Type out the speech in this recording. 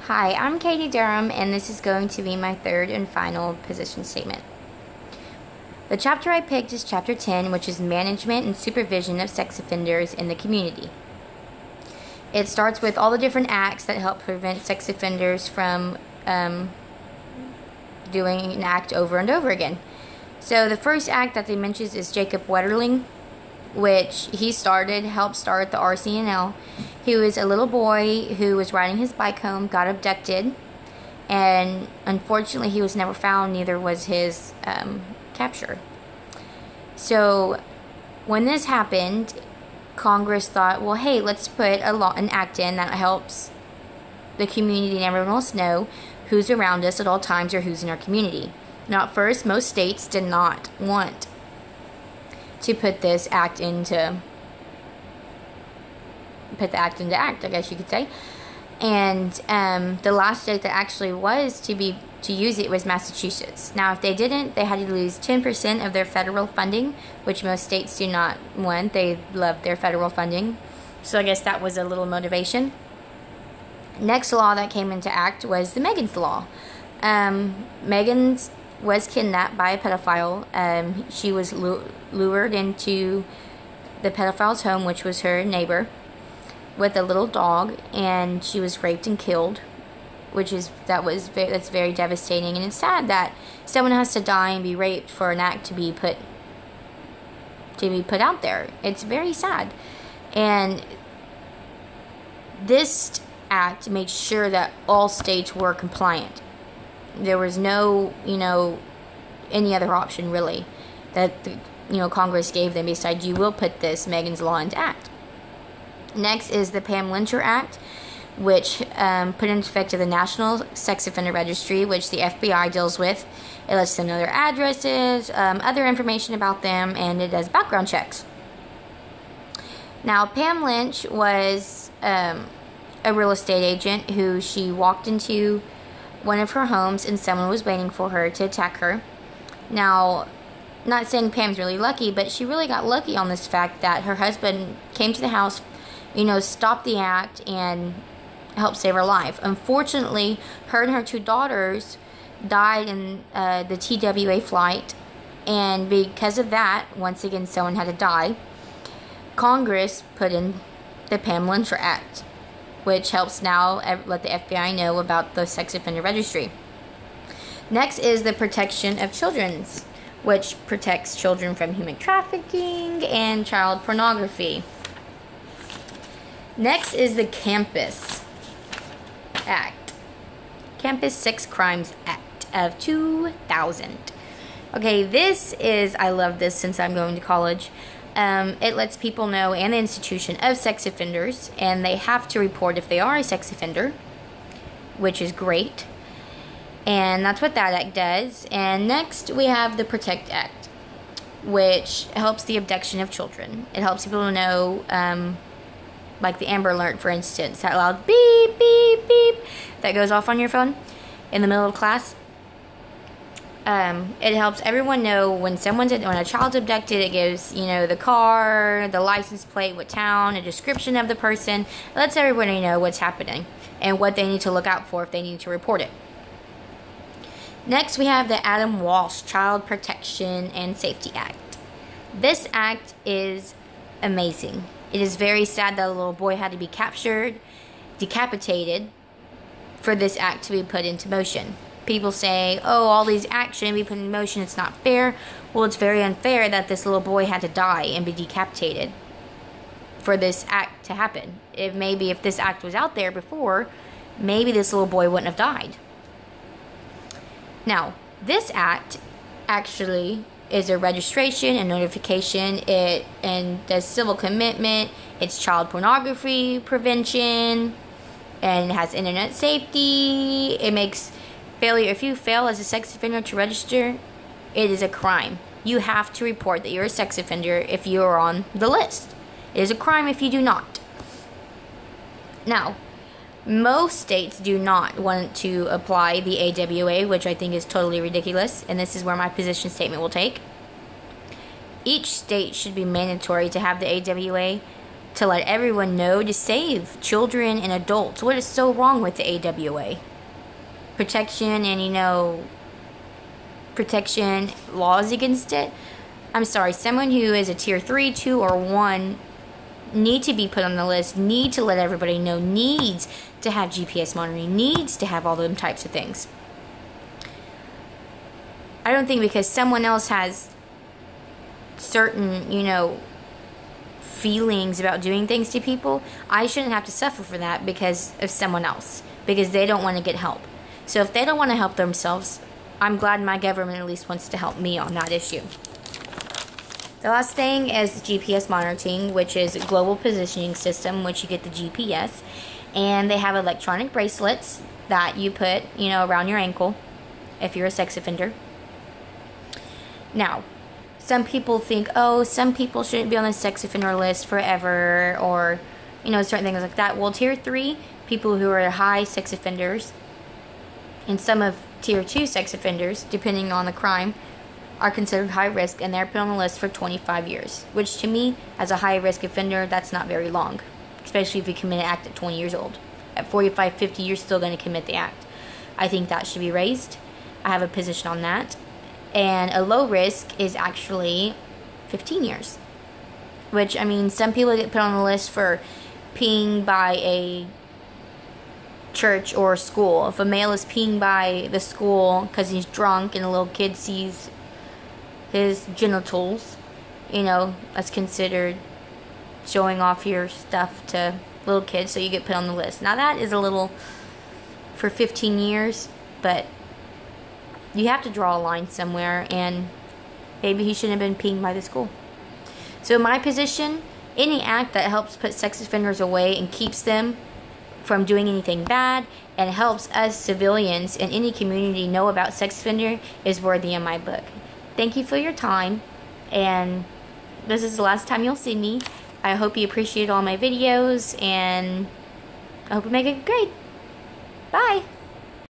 Hi, I'm Katie Durham, and this is going to be my third and final position statement. The chapter I picked is Chapter 10, which is Management and Supervision of Sex Offenders in the Community. It starts with all the different acts that help prevent sex offenders from doing an act over and over again. So the first act that they mentions is Jacob Wetterling, which he helped start the RCNL. He was a little boy who was riding his bike home, got abducted, and unfortunately he was never found, neither was his capture. So when this happened, Congress thought, well, hey, let's put an act in that helps the community and everyone else know who's around us at all times or who's in our community. Now, at first, most states did not want to put this act into act, I guess you could say. And the last state that actually was to use it was Massachusetts. Now, if they didn't, they had to lose 10% of their federal funding, which most states do not want. They love their federal funding. So I guess that was a little motivation. Next law that came into act was the Megan's Law. Megan was kidnapped by a pedophile. She was lured into the pedophile's home, which was her neighbor, with a little dog, and she was raped and killed, that's very devastating. And it's sad that someone has to die and be raped for an act to be put out there. It's very sad. And this act made sure that all states were compliant. There was no, any other option really that Congress gave them besides, you will put this Megan's Law into act. Next is the Pam Lyncher Act, which put into effect the National Sex Offender Registry, which the FBI deals with. It lets them know their addresses, other information about them, and it does background checks. Now, Pam Lynch was a real estate agent who she walked into one of her homes and someone was waiting for her to attack her. Now, not saying Pam's really lucky, but she really got lucky on this fact that her husband came to the house, stopped the act and helped save her life. Unfortunately, her and her two daughters died in the TWA flight, and because of that, once again, someone had to die. Congress put in the Pam Lyncher Act, which helps now let the FBI know about the sex offender registry. Next is the Protection of Children, which protects children from human trafficking and child pornography. Next is the Campus Act. Campus Sex Crimes Act of 2000. Okay, I love this since I'm going to college. It lets people know and the institution of sex offenders, and they have to report if they are a sex offender, which is great. And that's what that act does. And next we have the Protect Act, which helps the abduction of children. It helps people know, like the Amber Alert, for instance, that loud beep, beep, beep that goes off on your phone in the middle of class. It helps everyone know when a child's abducted. It gives, the car, the license plate, what town, a description of the person. It lets everybody know what's happening and what they need to look out for if they need to report it. Next, we have the Adam Walsh Child Protection and Safety Act. This act is amazing. It is very sad that a little boy had to be decapitated for this act to be put into motion. People say, oh, all these acts shouldn't be put in motion, it's not fair. Well, it's very unfair that this little boy had to die and be decapitated for this act to happen. If this act was out there before, maybe this little boy wouldn't have died. Now, this act actually is a registration and notification, and does civil commitment, it's child pornography prevention, and it has internet safety. It makes failure, if you fail as a sex offender to register, it is a crime. You have to report that you're a sex offender if you are on the list. It is a crime if you do not. Now, most states do not want to apply the AWA, which I think is totally ridiculous, and this is where my position statement will take. Each state should be mandatory to have the AWA to let everyone know to save children and adults. What is so wrong with the AWA? Protection and, you know, protection laws against it. I'm sorry, someone who is a tier 3, 2, or 1 need to be put on the list, need to let everybody know, needs to have GPS monitoring, needs to have all them types of things. I don't think because someone else has certain, you know, feelings about doing things to people, I shouldn't have to suffer for that because of someone else, because they don't want to get help. So if they don't want to help themselves, I'm glad my government at least wants to help me on that issue. The last thing is GPS monitoring, which is a global positioning system, which you get the GPS. And they have electronic bracelets that you put, you know, around your ankle if you're a sex offender. Now, some people think, oh, some people shouldn't be on the sex offender list forever, or, you know, certain things like that. Well, tier 3, people who are high sex offenders, and some of tier 2 sex offenders, depending on the crime, are considered high risk, and they're put on the list for 25 years, which to me, as a high risk offender, that's not very long, especially if you commit an act at 20 years old. At 45, 50, you're still going to commit the act. I think that should be raised. I have a position on that. And a low risk is actually 15 years, which, I mean, some people get put on the list for peeing by a church or school. If a male is peeing by the school because he's drunk and a little kid sees his genitals, you know, that's considered showing off your stuff to little kids, so you get put on the list. Now that is a little for 15 years, but you have to draw a line somewhere, and maybe he shouldn't have been peeing by the school. So in my position, any act that helps put sex offenders away and keeps them from doing anything bad and helps us civilians in any community know about sex offender is worthy in my book. Thank you for your time, and this is the last time you'll see me. I hope you appreciate all my videos, and I hope you make a good grade. Bye!